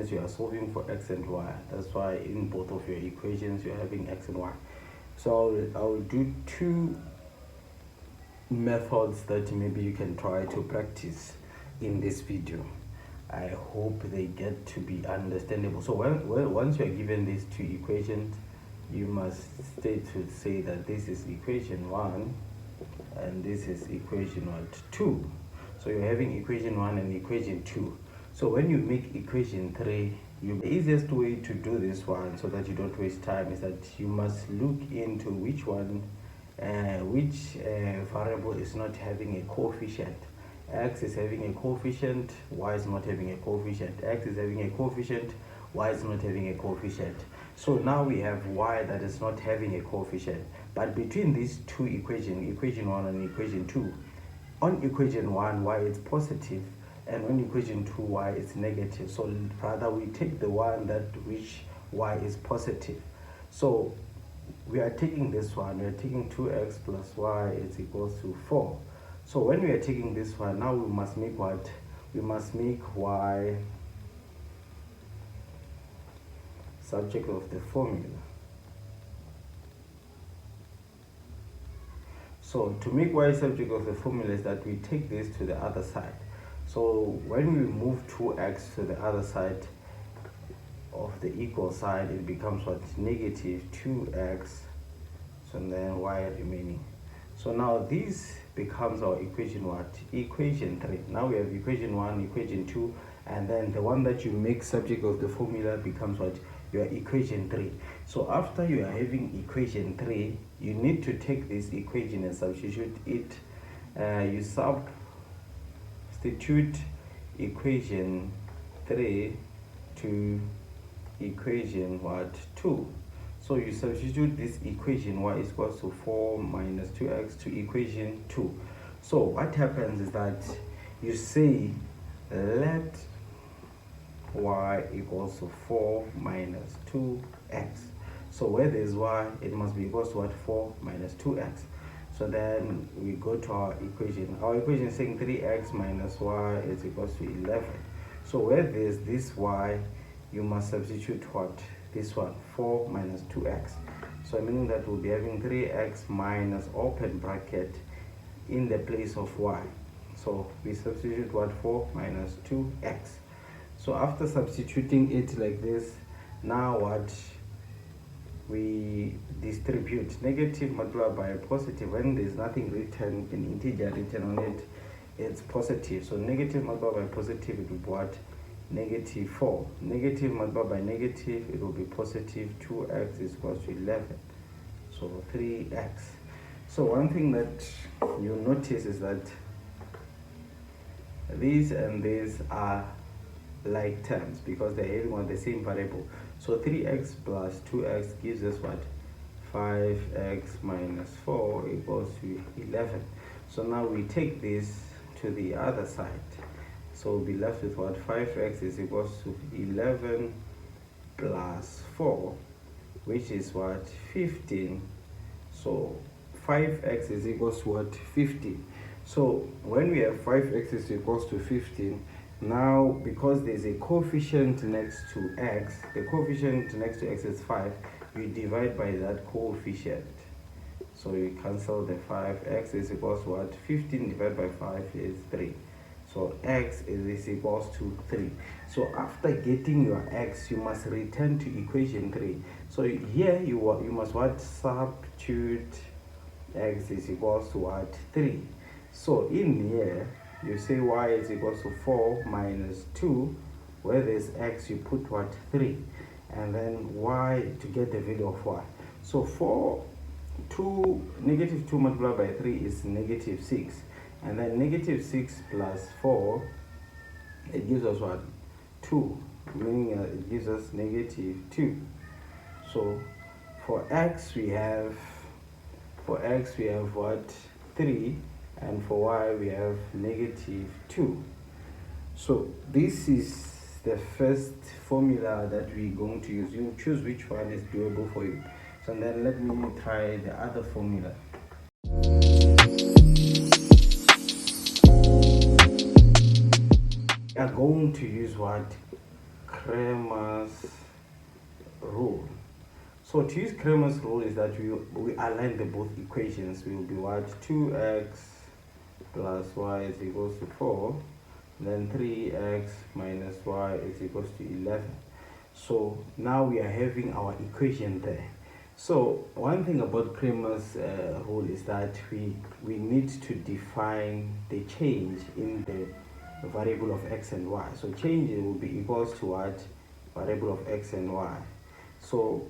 simultaneous, you are solving for x and y. That's why in both of your equations you're having x and y. So I'll do two methods that maybe you can try to practice in this video. I hope they get to be understandable. So once you are given these two equations, you must state to say that this is equation 1 and this is equation 2. So you're having equation 1 and equation 2. So when you make equation 3, the easiest way to do this one so that you don't waste time is that you must look into which variable is not having a coefficient. X is having a coefficient, y is not having a coefficient. X is having a coefficient, y is not having a coefficient. So now we have y that is not having a coefficient. But between these two equations, equation 1 and equation 2, on equation 1, y is positive, and on equation 2, y is negative. So rather we take the one that which y is positive. So we are taking this one, we are taking 2x plus y is equals to 4. So when we are taking this one, now we must make what? We must make y subject of the formula. So to make y subject of the formula is that we take this to the other side. So when we move 2x to the other side of the equal side, it becomes what? Negative 2x. So then y remaining. So now this becomes our equation what? Equation 3. Now we have equation 1, equation 2, and then the one that you make subject of the formula becomes what? Your equation 3. So after you are having equation 3, you need to take this equation and substitute it. You substitute equation 3 to equation 2. So you substitute this equation y is equals to 4 minus 2x to equation 2. So what happens is that you say let y equals to 4 minus 2x. So where there is y, it must be equals to what? 4 minus 2x. So then we go to our equation. Our equation is saying 3x minus y is equals to 11. So where there is this y, you must substitute what? This one, 4 minus 2x. So meaning that we'll be having 3x minus open bracket in the place of y. So we substitute what? 4 minus 2x. So after substituting it like this, now what? We distribute negative multiplied by a positive. When there's nothing written, an integer written on it, it's positive. So negative multiplied by positive, it will be what? Negative 4. Negative multiplied by negative, it will be positive 2x is equals to 11. So 3x. So one thing that you notice is that these and these are like terms because they're having on the same variable. So 3x plus 2x gives us what? 5x minus 4 equals to 11. So now we take this to the other side. So we'll be left with what? 5x is equals to 11 plus 4, which is what? 15. So 5x is equals to what? 15. So when we have 5x is equals to 15, now because there's a coefficient next to x, the coefficient next to x is 5, you divide by that coefficient. So you cancel the 5, x is equals to what? 15 divided by 5 is 3. So x is equals to 3. So after getting your x, you must return to equation 3. So here you must what? Substitute x is equals to what? 3. So in here, you say y is equals to 4 minus 2. Where there's x, you put what? 3. And then y to get the value of y. So negative 2 multiplied by 3 is negative 6. And then negative 6 plus 4, it gives us what? 2, meaning it gives us negative 2. So for x we have what? 3, and for y we have negative 2. So this is the first formula that we're going to use. You choose which one is doable for you. So then let me try the other formula. We are going to use what? Cramer's rule. So to use Cramer's rule is that we align the both equations. Will be what? 2x plus y is equals to 4. Then 3x minus y is equals to 11. So now we are having our equation there. So one thing about Cramer's rule is that we need to define the change in the variable of x and y. So change will be equals to what? Variable of x and y. So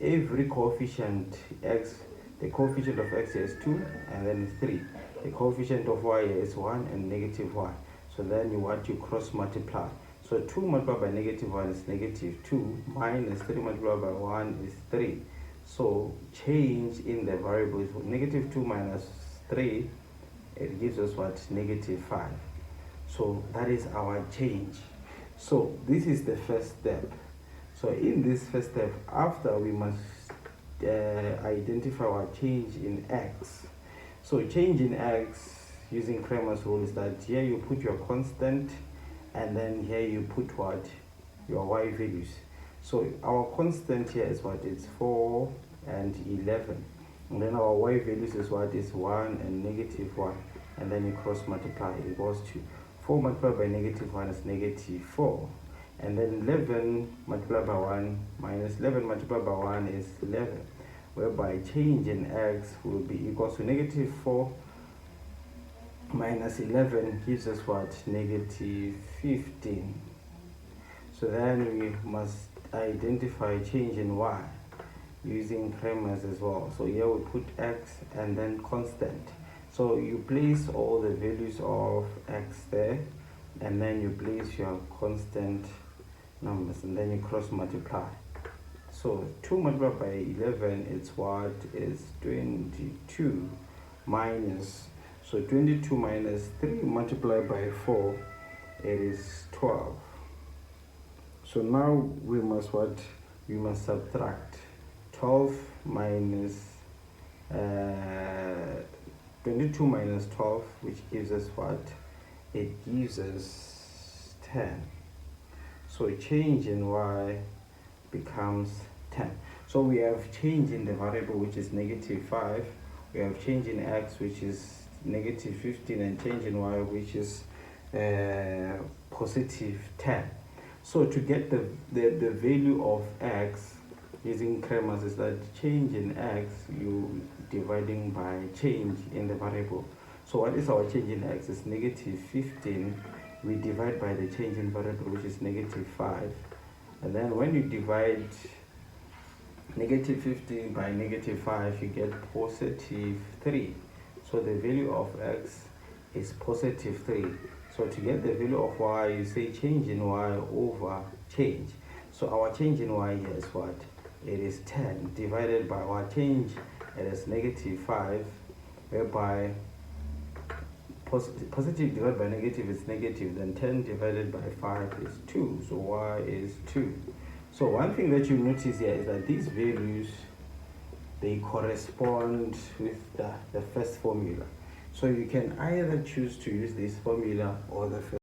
every coefficient x, the coefficient of x is 2 and then it's 3. The coefficient of y is 1 and negative 1. So then you cross multiply. So 2 multiplied by negative 1 is negative 2, minus 3 multiplied by 1 is 3. So change in the variable is negative 2 minus 3, it gives us what? Negative 5. So that is our change. So this is the first step. So in this first step, after we must identify our change in x. So change in x using Cramer's rule is that here you put your constant and then here you put what? Your y values. So our constant here is what? It's 4 and 11. And then our y values is what? Is 1 and negative 1. And then you cross multiply, it equals to 4 multiplied by negative 1 is negative 4. And then 11 multiplied by 1 minus 11 multiplied by 1 is 11. Whereby change in x will be equals to negative 4 minus 11 gives us what? Negative 15. So then we must identify change in y using Cramer's as well. So here we put x and then constant. So you place all the values of x there and then you place your constant numbers and then you cross multiply. So 2 multiplied by 11 it's what? Is 22 minus, so 22 minus 3 multiplied by 4, it is 12. So now we must what? We must subtract 12 minus 22 minus 12, which gives us what? It gives us 10. So change in y becomes 10. So we have change in the variable, which is negative 5. We have change in x, which is negative 15, and change in y, which is positive 10. So to get the value of x using Cramer's is that change in x you dividing by change in the variable. So what is our change in x? It's negative 15. We divide by the change in variable, which is negative 5. And then when you divide negative 15 by negative 5, you get positive 3. So the value of x is positive 3. So to get the value of y, you say change in y over change. So our change in y here is what? It is 10 divided by our change, it is negative 5, whereby positive divided by negative is negative, then 10 divided by 5 is 2, so y is 2. So one thing that you notice here is that these values, they correspond with the first formula. So you can either choose to use this formula or the first